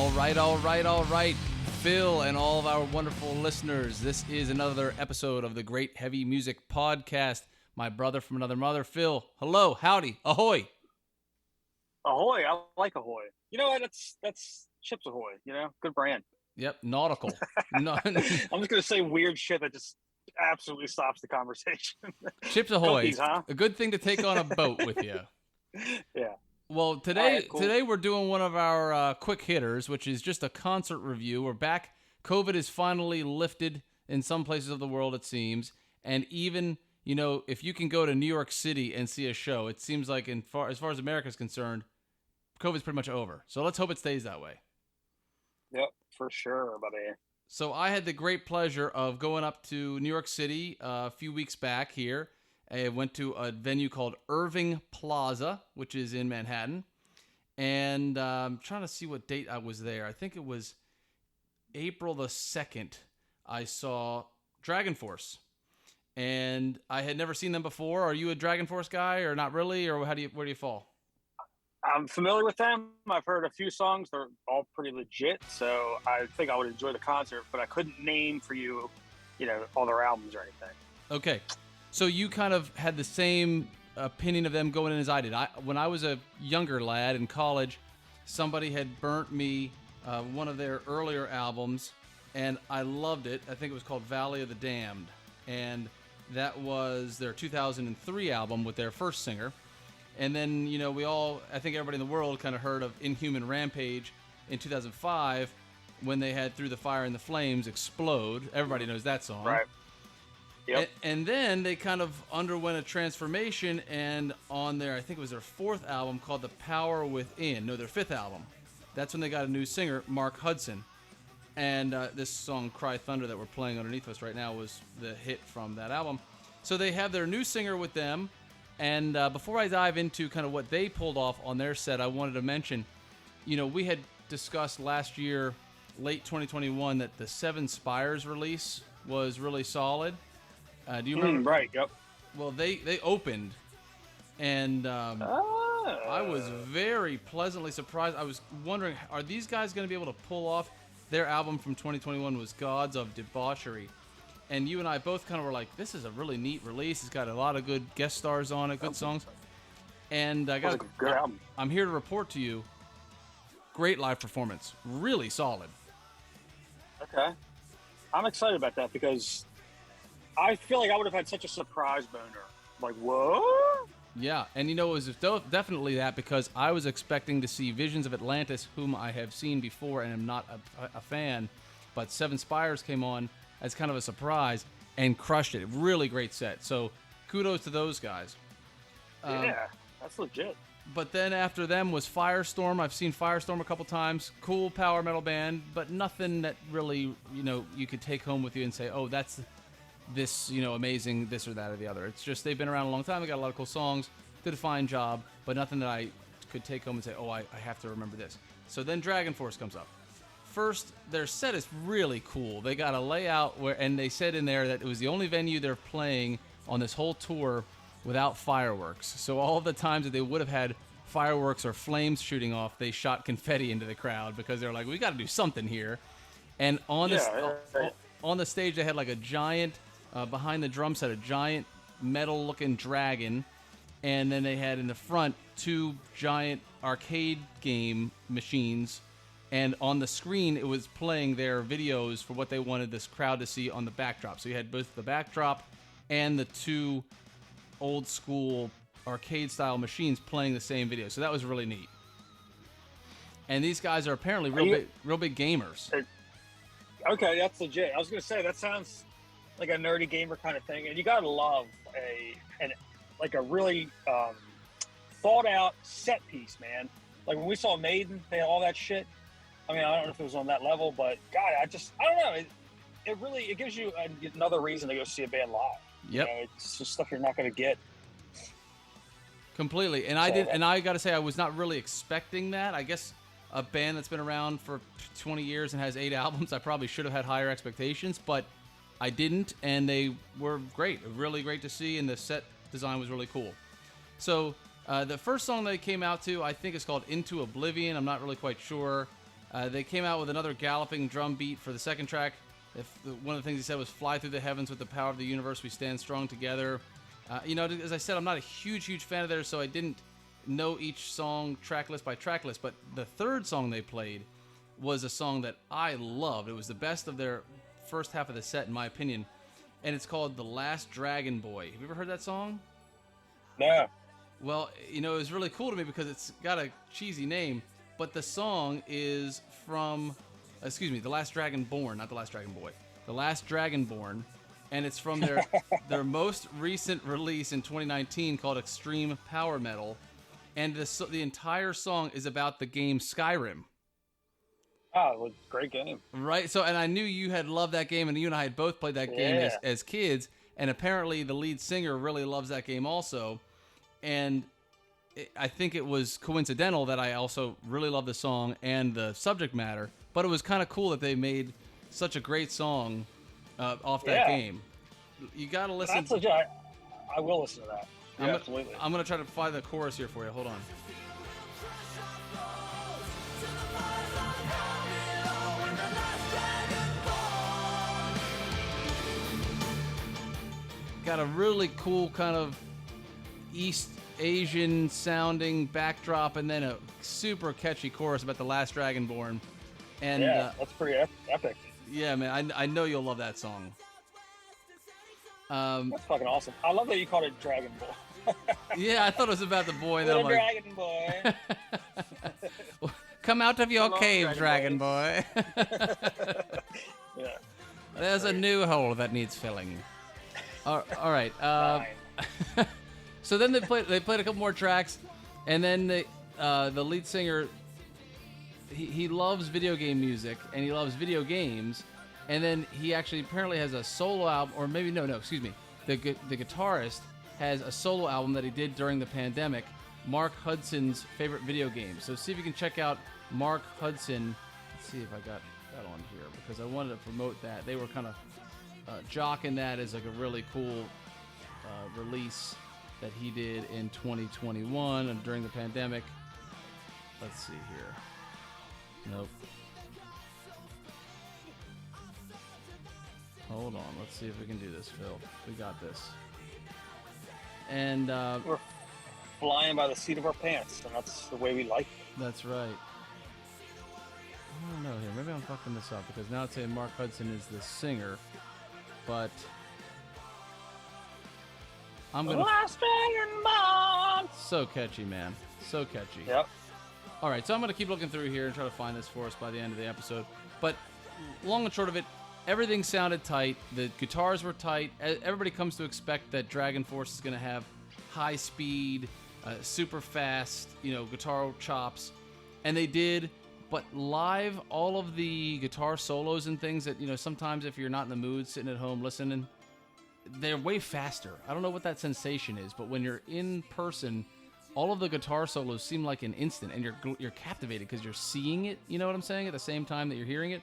All right. Phil and all of our wonderful listeners, this is another episode of the Great Heavy Music Podcast. My brother from another mother, Phil. Hello, howdy, ahoy. Ahoy, I like Ahoy. You know what? That's Chips Ahoy. You know, good brand. Yep, nautical. No, I'm just gonna say weird shit that just absolutely stops the conversation. Chips Ahoy. Cookies, huh? A good thing to take on a boat with you. Yeah. Well, All right, cool. today we're doing one of our quick hitters, which is just a concert review. We're back. COVID is finally lifted in some places of the world, it seems. And even, you know, if you can go to New York City and see a show, it seems like as far as America is concerned, COVID's pretty much over. So let's hope it stays that way. Yep, for sure, buddy. So I had the great pleasure of going up to New York City a few weeks back here. I went to a venue called Irving Plaza, which is in Manhattan. And I'm trying to see what date I was there. I think it was April the 2nd. I saw Dragonforce. And I had never seen them before. Are you a Dragonforce guy or not really? Or where do you fall? I'm familiar with them. I've heard a few songs. They're all pretty legit. So I think I would enjoy the concert, but I couldn't name for you, all their albums or anything. Okay. So you kind of had the same opinion of them going in as I did. When I was a younger lad in college, somebody had burnt me one of their earlier albums, and I loved it. I think it was called Valley of the Damned, and that was their 2003 album with their first singer. And then, I think everybody in the world kind of heard of Inhuman Rampage in 2005 when they had Through the Fire and the Flames explode. Everybody knows that song. Right. Yep. And then they kind of underwent a transformation, and on their, I think it was their fourth album called The Power Within, their fifth album, that's when they got a new singer, Mark Hudson. And this song, Cry Thunder, that we're playing underneath us right now was the hit from that album. So they have their new singer with them, and before I dive into kind of what they pulled off on their set, I wanted to mention, we had discussed last year, late 2021, that the Seven Spires release was really solid. Do you remember? Right, yep. Well, they opened, and I was very pleasantly surprised. I was wondering, are these guys going to be able to pull off their album from 2021 was Gods of Debauchery. And you and I both kind of were like, this is a really neat release. It's got a lot of good guest stars on it, good songs. And I'm here to report to you, great live performance. Really solid. Okay. I'm excited about that because I feel like I would have had such a surprise boner. Like, whoa? Yeah, and it was definitely that because I was expecting to see Visions of Atlantis, whom I have seen before and am not a fan, but Seven Spires came on as kind of a surprise and crushed it. Really great set. So kudos to those guys. Yeah, that's legit. But then after them was Firestorm. I've seen Firestorm a couple times. Cool power metal band, but nothing that really, you could take home with you and say, oh, that's this, amazing this or that or the other. It's just they've been around a long time. They got a lot of cool songs. Did a fine job, but nothing that I could take home and say, oh, I have to remember this. So then Dragonforce comes up. First, their set is really cool. They got a layout and they said in there that it was the only venue they're playing on this whole tour without fireworks. So all the times that they would have had fireworks or flames shooting off, they shot confetti into the crowd because they're like, we got to do something here. And on the stage, they had like a giant, behind the drum set, a giant metal-looking dragon. And then they had in the front 2 giant arcade game machines. And on the screen, it was playing their videos for what they wanted this crowd to see on the backdrop. So you had both the backdrop and the 2 old-school arcade-style machines playing the same video. So that was really neat. And these guys are apparently real big gamers. Okay, that's legit. I was going to say, that sounds like a nerdy gamer kind of thing. And you got to love a really thought-out set piece, man. Like when we saw Maiden, they had all that shit. I mean, I don't know if it was on that level, but God, I don't know. It gives you another reason to go see a band live. Yep. It's just stuff you're not going to get. Completely. And I got to say, I was not really expecting that. I guess a band that's been around for 20 years and has 8 albums, I probably should have had higher expectations, but I didn't, and they were great. Really great to see, and the set design was really cool. So the first song they came out to, I think, is called Into Oblivion. I'm not really quite sure. They came out with another galloping drum beat for the second track. One of the things he said was, "Fly through the heavens with the power of the universe. We stand strong together." As I said, I'm not a huge fan of theirs, so I didn't know each song track list by track list. But the third song they played was a song that I loved. It was the best of their first half of the set, in my opinion. And it's called "The Last Dragon Boy." Have you ever heard that song? No. Well, it was really cool to me because it's got a cheesy name, but the song is from, The Last Dragon Born, not The Last Dragon Boy. The Last Dragon Born, and it's from their most recent release in 2019 called Extreme Power Metal, and the entire song is about the game Skyrim. Oh, it was a great game. Right, and I knew you had loved that game, and you and I had both played that game as kids, and apparently the lead singer really loves that game also, and I think it was coincidental that I also really love the song and the subject matter, but it was kind of cool that they made such a great song off that game. You got to listen. That's legit. I will listen to that. Yeah, absolutely. I'm going to try to find the chorus here for you. Hold on. Got a really cool kind of East Asian sounding backdrop, and then a super catchy chorus about the last Dragonborn. And that's pretty epic. Yeah, man, I know you'll love that song. That's fucking awesome. I love that you called it Dragon Boy. Yeah, I thought it was about the boy. Little Dragon Boy. Come out of your cave, Dragon Boy. Yeah. There's a new hole that needs filling. All right. So then they played a couple more tracks, and then the lead singer, he loves video game music and he loves video games, and then he actually apparently has a solo album, or maybe excuse me, the guitarist has a solo album that he did during the pandemic, Mark Hudson's favorite video game. So see if you can check out Mark Hudson. Let's see if I got that on here because I wanted to promote that. They were kind of jocking that as like a really cool release that he did in 2021 and during the pandemic. Let's see here. Nope. Hold on. Let's see if we can do this, Phil. We got this. And we're flying by the seat of our pants, and that's the way we like it. That's right. I don't know here. Maybe I'm fucking this up because now it's saying Mark Hudson is the singer, but I'm gonna. Last Dragon. So catchy, man. So catchy. Yep. All right, so I'm gonna keep looking through here and try to find this for us by the end of the episode. But long and short of it, everything sounded tight. The guitars were tight. Everybody comes to expect that Dragonforce is gonna have high speed, super fast, guitar chops, and they did. But live, all of the guitar solos and things that sometimes if you're not in the mood, sitting at home listening, they're way faster. I don't know what that sensation is, but when you're in person, all of the guitar solos seem like an instant, and you're captivated because you're seeing it. You know what I'm saying? At the same time that you're hearing it.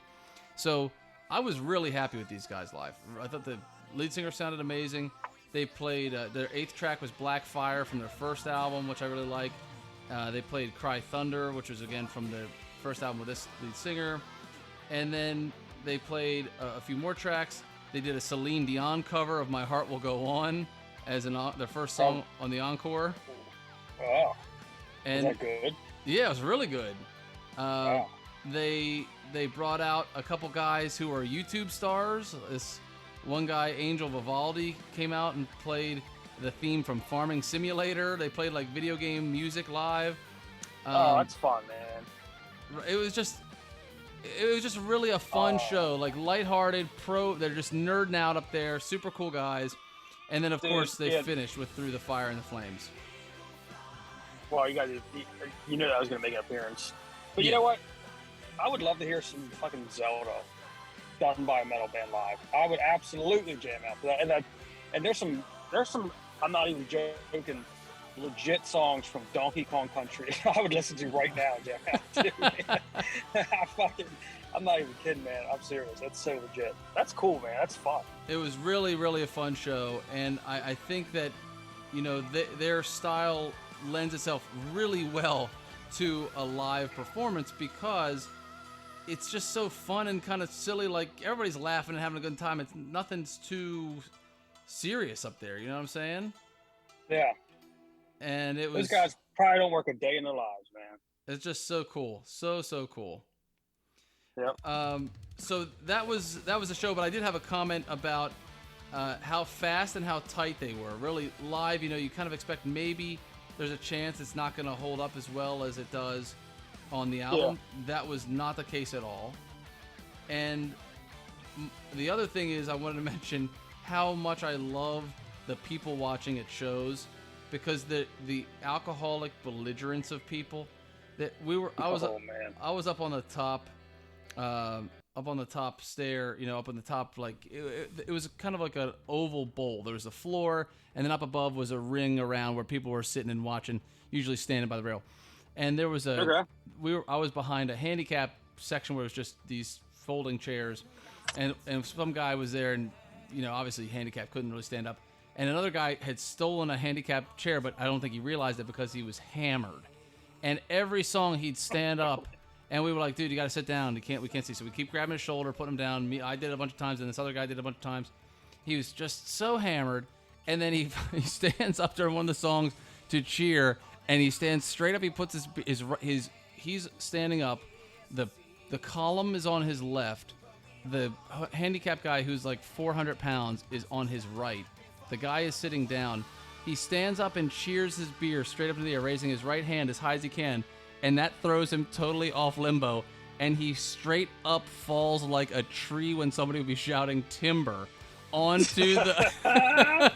So I was really happy with these guys live. I thought the lead singer sounded amazing. They played their 8th track was Black Fire from their first album, which I really like. They played Cry Thunder, which was again from the first album with this lead singer, and then they played a few more tracks. They did a Celine Dion cover of "My Heart Will Go On" as their first song on the encore. Oh, and was that good? Yeah, it was really good. Wow. They brought out a couple guys who are YouTube stars. This one guy, Angel Vivaldi, came out and played the theme from Farming Simulator. They played like video game music live. That's fun, man. It was just really a fun show, like lighthearted, they're just nerding out up there, super cool guys. And then of course they finished with Through the Fire and the Flames. Well, you knew that I was going to make an appearance. But you know what? I would love to hear some fucking Zelda done by a metal band live. I would absolutely jam out for that. And there's some, I'm not even joking, legit songs from Donkey Kong Country I would listen to right now and jam out to. I'm not even kidding, man. I'm serious. That's so legit. That's cool, man. That's fun. It was really, really a fun show, and I think that their style lends itself really well to a live performance because it's just so fun and kind of silly. Like, everybody's laughing and having a good time. Nothing's too serious up there. You know what I'm saying? Yeah. And it was. Those guys probably don't work a day in their lives, man. It's just so cool. So cool. Yep. So that was the show, but I did have a comment about how fast and how tight they were. Really live, you kind of expect maybe there's a chance it's not going to hold up as well as it does on the album. Yeah. That was not the case at all. And the other thing is, I wanted to mention how much I love the people watching at shows, because the alcoholic belligerence of people that I was up on the top. Up on the top stair, up on the top, like it was kind of like an oval bowl. There was a floor, and then up above was a ring around where people were sitting and watching, usually standing by the rail. And there was I was behind a handicap section where it was just these folding chairs, and some guy was there, and obviously handicapped, couldn't really stand up. And another guy had stolen a handicapped chair, but I don't think he realized it because he was hammered. And every song he'd stand up. And we were like, dude, you got to sit down. We can't see. So we keep grabbing his shoulder, putting him down. I did it a bunch of times, and this other guy did it a bunch of times. He was just so hammered. And then he stands up during one of the songs to cheer, and he stands straight up. He puts he's standing up. The column is on his left. The handicapped guy, who's like 400 pounds, is on his right. The guy is sitting down. He stands up and cheers his beer straight up into the air, raising his right hand as high as he can. And that throws him totally off limbo, and he straight up falls like a tree when somebody would be shouting timber onto the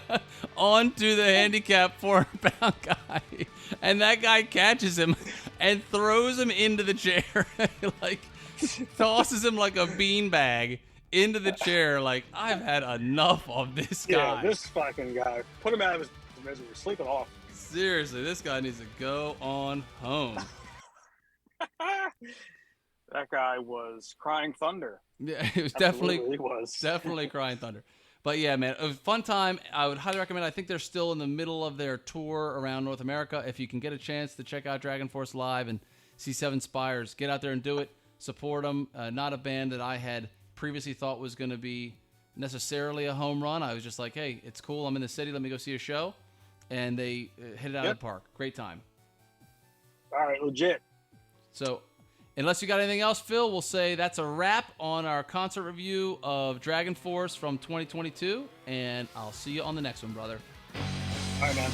onto the handicapped 400-pound guy, and that guy catches him and throws him into the chair, like tosses him like a beanbag into the chair. Like, I've had enough of this guy. Yeah, this fucking guy. Put him out of his misery. Sleep it off. Seriously, this guy needs to go on home. That guy was crying thunder. Yeah, it was definitely crying thunder. But yeah, man, it was a fun time. I would highly recommend. I think they're still in the middle of their tour around North America. If you can get a chance to check out Dragonforce live and see Seven Spires, get out there and do it. Support them. Not a band that I had previously thought was going to be necessarily a home run. I was just like, hey, it's cool. I'm in the city. Let me go see a show. And they hit it out of the park. Great time. All right, legit. So, unless you got anything else, Phil, we'll say that's a wrap on our concert review of Dragonforce from 2022, and I'll see you on the next one, brother. All right, man.